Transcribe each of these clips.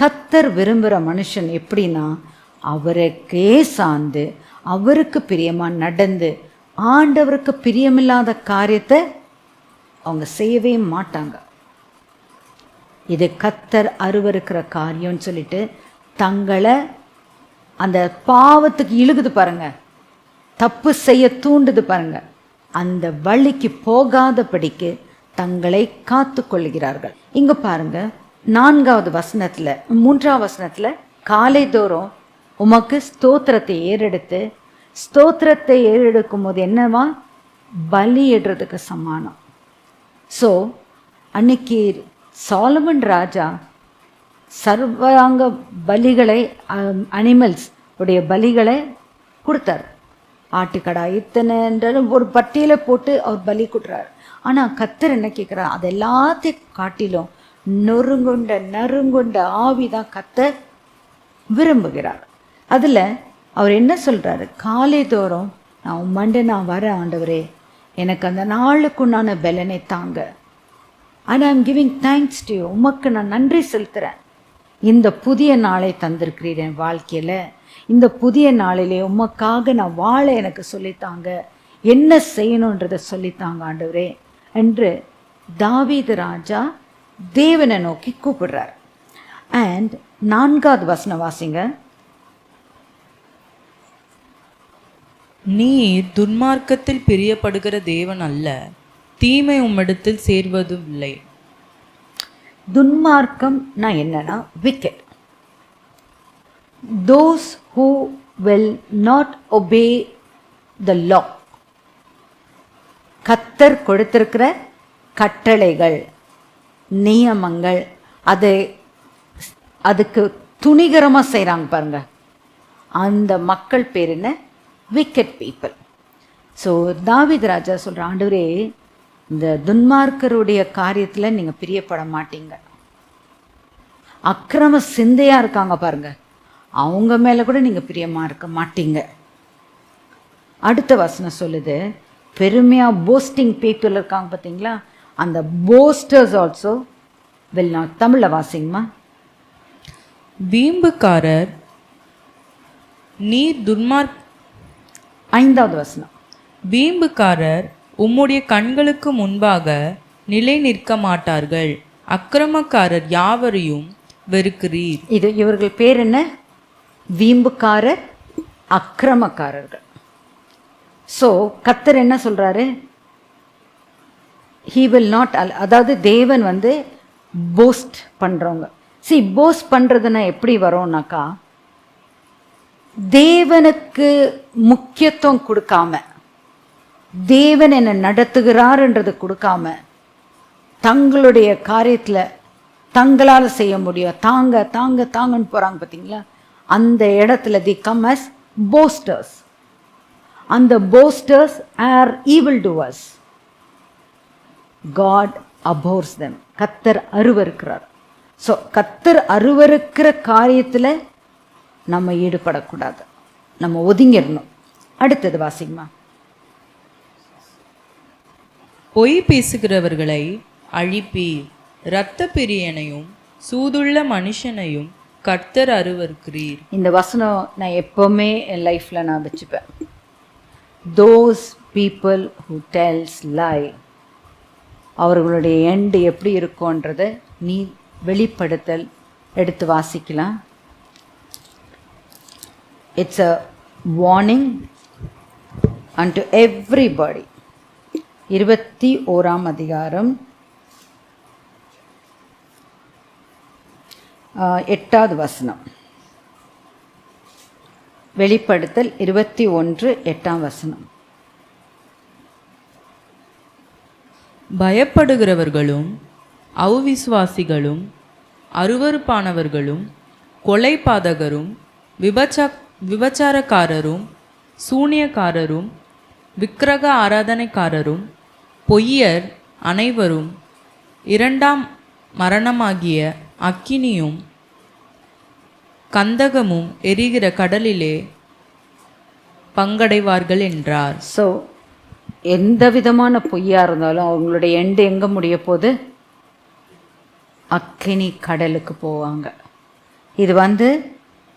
கர்த்தர் விரும்புகிற மனுஷன் எப்படின்னா, அவருக்கே சார்ந்து அவருக்கு பிரியமாக நடந்து ஆண்டவருக்கு பிரியமில்லாத காரியத்தை அவங்க செய்யவே மாட்டாங்க. இது கர்த்தர் அருவருக்கிற காரியம்னு சொல்லிட்டு தங்களை அந்த பாவத்துக்கு இழுகுது பாருங்க, தப்பு செய்ய தூண்டுது பாருங்க, அந்த வழிக்கு போகாதபடிக்கு தங்களை காத்து கொள்கிறார்கள். இங்க பாருங்க 4வது வசனத்துல 3வது வசனத்துல காலைதோறும் உமக்கு ஸ்தோத்திரத்தை ஏறெடுத்து, ஸ்தோத்திரத்தை ஏறெடுக்கும் போது என்னவா, பலியிடுறதுக்கு சமானம். ஸோ அன்னைக்கு சாலமன் ராஜா சர்வாங்க பலிகளை, அனிமல்ஸ் உடைய பலிகளை கொடுத்தார். ஆட்டுக்கடா இத்தனைன்ற ஒரு பட்டியலை போட்டு அவர் பலி கொடுறார். ஆனால் கர்த்தர் என்ன கேட்குறார், அது எல்லாத்தையும் காட்டிலும் நறுங்குண்ட ஆவிதான் கர்த்தர் விரும்புகிறார். அதில் அவர் என்ன சொல்கிறாரு, காலைதோறும் நான் உம்மண்டை நான் வர ஆண்டவரே, எனக்கு அந்த நாளுக்குண்டான பலனை தாங்க. And I am giving thanks to you, உமக்கு நான் நன்றி செலுத்துகிறேன். இந்த புதிய நாளை தந்திருக்கிறீர் என் வாழ்க்கையில். இந்த புதிய நாளிலே உமக்காக நான் வாழ எனக்கு சொல்லித்தாங்க, என்ன செய்யணுன்றதை சொல்லித்தாங்க ஆண்டவரே என்று தாவீது ராஜா தேவனை நோக்கி கூப்பிடுறார். அண்ட் 4வது வசனம் வாசிங்க. நீர் துன்மார்க்கத்தில் பிரியப்படுகிற தேவன் அல்ல, தீமை உம்மிடத்தில் சேர்வதும் இல்லை. துன்மார்க்கம் நான் என்னன்னா wicked. Those who will not obey the law. கர்த்தர் கொடுத்திருக்கிற கட்டளைகள், நியமங்கள், அதுக்கு துணிகரமாக செய்கிறாங்க பாருங்க, அந்த மக்கள் பேர் என்ன, wicked people. ஸோ தாவீது ராஜா சொல்கிற, ஆண்டவரே இந்த துன்மார்க்கருடைய காரியத்தில் நீங்கள் பிரியப்பட மாட்டீங்க. அக்கிரம சிந்தையாக இருக்காங்க பாருங்க, அவங்க மேலே கூட நீங்கள் பிரியமாக இருக்க மாட்டீங்க. அடுத்த வசனம் சொல்லுது, பெருமையாக போஸ்டிங் பீப்புள் இருக்காங்க பார்த்தீங்களா, அந்த போஸ்டர்ஸ் ஆல்சோ வில் நாட். தமிழில் வாசிங்கம்மா. வீம்புக்காரர் நீர் 5வது வசனம். வீம்புக்காரர் உம்முடைய கண்களுக்கு முன்பாக நிலை நிற்க மாட்டார்கள், அக்கிரமக்காரர் யாவரையும் வெறுக்கிறீர். இது இவர்கள் பேர் என்ன, வீம்புக்காரர், அக்கிரமக்காரர்கள். ஸோ கர்த்தர் என்ன சொல்றாரு, he will not, அதாவது தேவன் வந்து போஸ்ட் பண்றவங்க. போஸ்ட் பண்றதுன்னா எப்படி வரும்னாக்கா, தேவனுக்கு முக்கியத்துவம் கொடுக்காம, தேவன் என்ன நடத்துகிறார்ன்றது கொடுக்காம, தங்களுடைய காரியத்தில் தங்களால் செய்ய முடியும், தாங்கன்னு போகிறாங்க பார்த்தீங்களா, அந்த இடத்துல தி கம் அஸ் போஸ்டர்ஸ். அந்த boasters are evil doers. God abhors them. கர்த்தர் அருவருக்கிறார். ஸோ கர்த்தர் அருவருக்கிற காரியத்தில் நம்ம ஈடுபடக்கூடாது, நம்ம ஒதுங்கிடணும். அடுத்தது வாசிங்கம்மா. பொய் பேசுகிறவர்களை அழிப்பீர், இரத்த பிரியனையும் சூதுள்ள மனுஷனையும் கர்த்தர் அருவருக்கிறீர். இந்த வசனம் நான் எப்போவுமே என் லைஃப்பில் நான் வச்சுப்பேன். those people who tells lie, அவர்களுடைய எண்டு எப்படி இருக்கும்ன்றதை நீ வெளிப்படுத்தல் எடுத்து வாசிக்கலாம். It's a warning unto everybody. 21ஆம் அதிகாரம் 8வது வசனம். வெளிப்படுத்தல் 21:8ஆம் வசனம். பயப்படுகிறவர்களும் அவிசுவாசிகளும் அருவருப்பானவர்களும் கொலைபாதகரும் விபச்சாரக்காரரும் சூனியக்காரரும் விக்கிரக ஆராதனைக்காரரும் பொய்யர் அனைவரும் 2ஆம் மரணமாகிய அக்கினியும் கந்தகமும் எரிகிற கடலிலே பங்கடைவார்கள் என்றார். ஸோ எந்த விதமான பொய்யா இருந்தாலும் அவங்களுடைய எண்டு எங்கே முடிய போகுது, அக்கினி கடலுக்கு போவாங்க. இது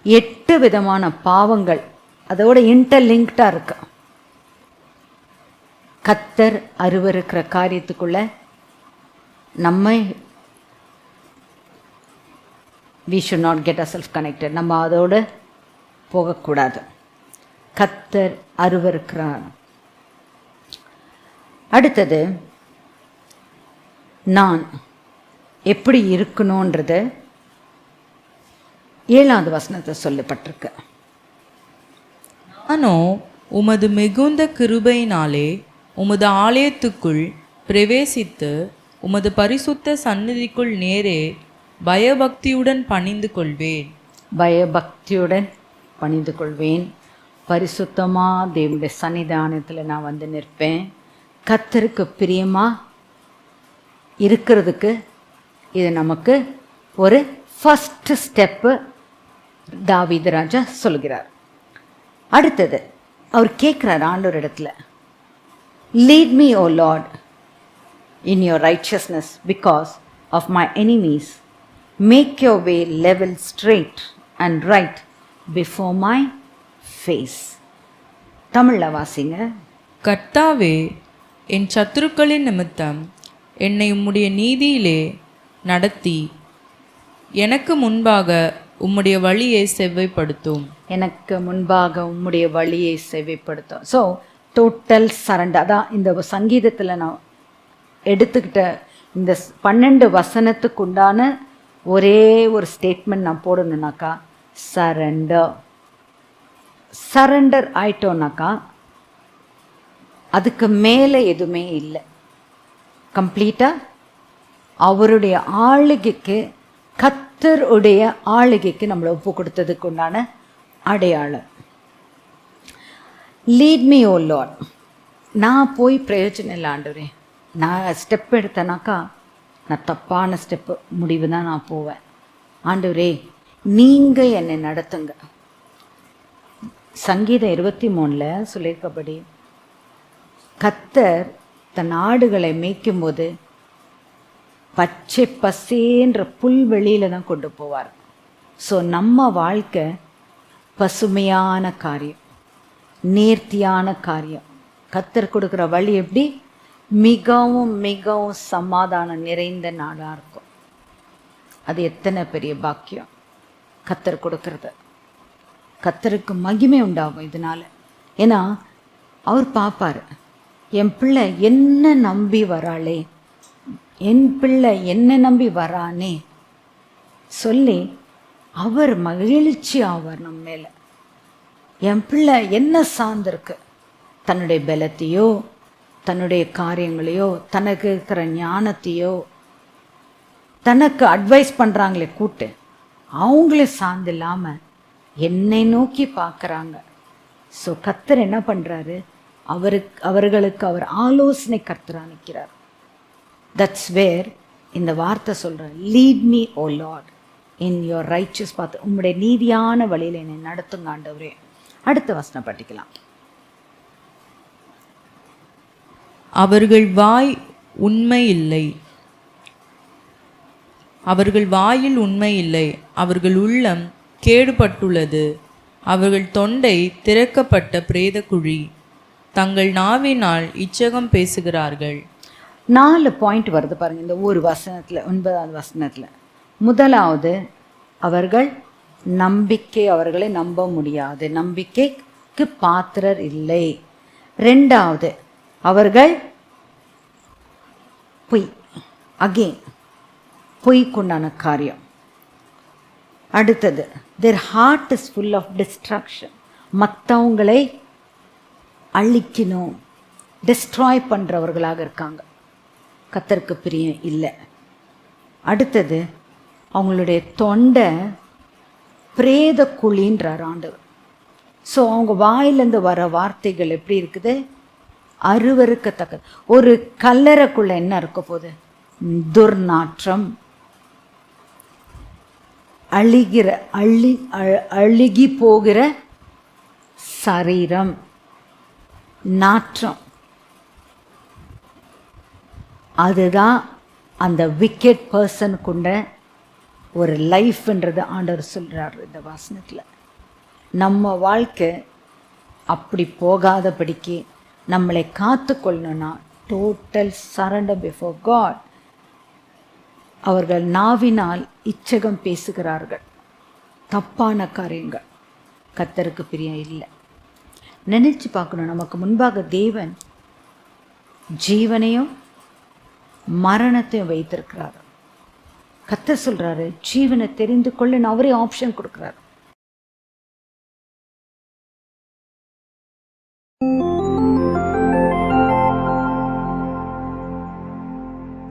8 விதமான பாவங்கள் அதோட இன்டர்லிங்க்டாக இருக்கு. கர்த்தர் அருவருக்கிற காரியத்துக்குள்ள நம்ம we should not get ourselves connected. நம்ம அதோடு போகக்கூடாது. கர்த்தர் அருவருக்கிறார். அடுத்தது நான் எப்படி இருக்கணுன்றது 7வது வசனத்தில் சொல்லப்பட்டிருக்கு. நானோ உமது மிகுந்த கிருபையினாலே உமது ஆலயத்துக்குள் பிரவேசித்து உமது பரிசுத்த சந்நிதிக்குள் நேரே பயபக்தியுடன் பணிந்து கொள்வேன். பயபக்தியுடன் பணிந்து கொள்வேன். பரிசுத்தமாக தேவனுடைய சன்னிதானத்தில் நான் நிற்பேன். கர்த்தருக்கு பிரியமாக இருக்கிறதுக்கு இது நமக்கு ஒரு ஃபஸ்ட்டு ஸ்டெப்பு தாவீது ராஜா சொல்கிறார். அடுத்தது அவர் கேட்குறார் ஆண்டவர் இடத்துல, lead me O Lord in your righteousness because of my enemies, make your way level straight and right before my face. தமிழில் வாசிங்க. கர்த்தாவே, என் சத்துருக்களின் நிமித்தம் என்னை உம்முடைய நீதியிலே நடத்தி எனக்கு முன்பாக உம்முடைய வழியை செவ்வைப்படுத்தும். எனக்கு முன்பாக உம்முடைய வழியை செவ்வைப்படுத்தும். So total surrender. அதான் இந்த சங்கீதத்தில் நான் எடுத்துக்கிட்ட இந்த 12 வசனத்துக்கு உண்டான ஒரே ஒரு ஸ்டேட்மெண்ட் நான் போடணுன்னாக்கா சரண்டர். சரண்டர் ஆயிட்டோன்னாக்கா அதுக்கு மேலே எதுவுமே இல்லை. கம்ப்ளீட்டாக அவருடைய ஆளுகைக்கு, கர்த்தருடைய ஆளுகைக்கு நம்மளை ஒப்பு கொடுத்ததுக்கு உண்டான அடையாளம். Lead me O Lord. நான் போய் பிரயோஜனம் இல்லை ஆண்டவரே. நான் ஸ்டெப் எடுத்தேனாக்கா நான் தப்பான ஸ்டெப்பு முடிவு தான் நான் போவேன். ஆண்டவரே நீங்கள் என்னை நடத்துங்க. சங்கீதம் 23 சொல்லியிருக்கபடி கர்த்தர் தன் ஆடுகளை மேய்க்கும்போது பச்சை பசேன்ற புல்வெளியில் தான் கொண்டு போவார். ஸோ நம்ம வாழ்க்கை பசுமையான காரியம், நேர்த்தியான காரியம். கர்த்தர் கொடுக்குற வழி எப்படி? மிகவும் மிகவும் சமாதானம் நிறைந்த நாடாக இருக்கும். அது எத்தனை பெரிய பாக்கியம் கர்த்தர் கொடுக்கறது. கர்த்தருக்கு மகிமை உண்டாகும் இதனால். ஏன்னா அவர் பார்ப்பார், என் பிள்ளை என்ன நம்பி வராளே, என் பிள்ளை என்ன நம்பி வரானே சொல்லி அவர் மகிழ்ச்சி ஆவார் நம்ம மேலே. என் பிள்ளை என்ன சார்ந்திருக்கு? தன்னுடைய பலத்தையோ தன்னுடைய காரியங்களையோ தனக்கு இருக்கிற ஞானத்தையோ தனக்கு அட்வைஸ் பண்ணுறாங்களே கூட்டு, அவங்களே சார்ந்து இல்லாமல் என்னை நோக்கி பார்க்குறாங்க. ஸோ கர்த்தர் என்ன பண்ணுறாரு? அவர்களுக்கு அவர் ஆலோசனை கர்த்தரா நிற்கிறார். தட்ஸ் வேர் இந்த வார்த்தை சொல்கிறேன், lead me O Lord in your righteous path. உங்களுடைய நீதியான வழியில் என்னை நடத்துங்க ஆண்டவரே. அடுத்த வசனம் படிக்கலாம். அவர்கள் வாய் உண்மை இல்லை, அவர்கள் வாயில் உண்மை இல்லை, அவர்கள் உள்ளம் கேடுபட்டுள்ளது, அவர்கள் தொண்டை திறக்கப்பட்ட பிரேத குழி, தங்கள் நாவினால் இச்சகம் பேசுகிறார்கள். 4 பாயிண்ட் வருது பாருங்கள் இந்த ஒரு வசனத்தில், 9வது வசனத்தில். முதலாவது, அவர்கள் நம்பிக்கை, அவர்களை நம்ப முடியாது, நம்பிக்கைக்கு பாத்திரர் இல்லை. 2வது, அவர்கள் பொய், அகெயின் பொய்க்குண்டான காரியம். அடுத்தது, their heart is full of destruction. மற்றவங்களை அழிக்கணும், டிஸ்ட்ராய் பண்ணுறவர்களாக இருக்காங்க. கர்த்தருக்கு பிரியம் இல்லை. அடுத்தது, அவங்களுடைய தொண்டை பிரேத குழின்றார் ஆண்டவர். ஸோ அவங்க வாயிலேருந்து வர வார்த்தைகள் எப்படி இருக்குது? அருவருக்கத்தக்கது. ஒரு கல்லறைக்குள்ளே என்ன இருக்க போகுது? துர்நாற்றம், அழுகி போகிற சரீரம், நாற்றம். அதுதான் அந்த விக்கெட் பர்சனுக்குண்ட ஒரு லைஃப்ன்றது ஆண்டவர் சொல்கிறார் இந்த வசனத்தில். நம்ம வாழ்க்கை அப்படி போகாதபடிக்கு நம்மளை காத்து கொள்ளணும்னா டோட்டல் சரண்டர் பிஃபோர் காட். அவர்கள் நாவினால் இச்சகம் பேசுகிறார்கள், தப்பான காரியங்கள், கர்த்தருக்கு பிரியம் இல்லை. நினைச்சு பார்க்கணும், நமக்கு முன்பாக தேவன் ஜீவனையும் மரணத்தையும் வைத்திருக்கிறார். கர்த்தர் சொல்றாரு, ஜீவனை தெரிந்து கொள்ளுன்னு அவரே ஆப்ஷன் கொடுக்குறாரு.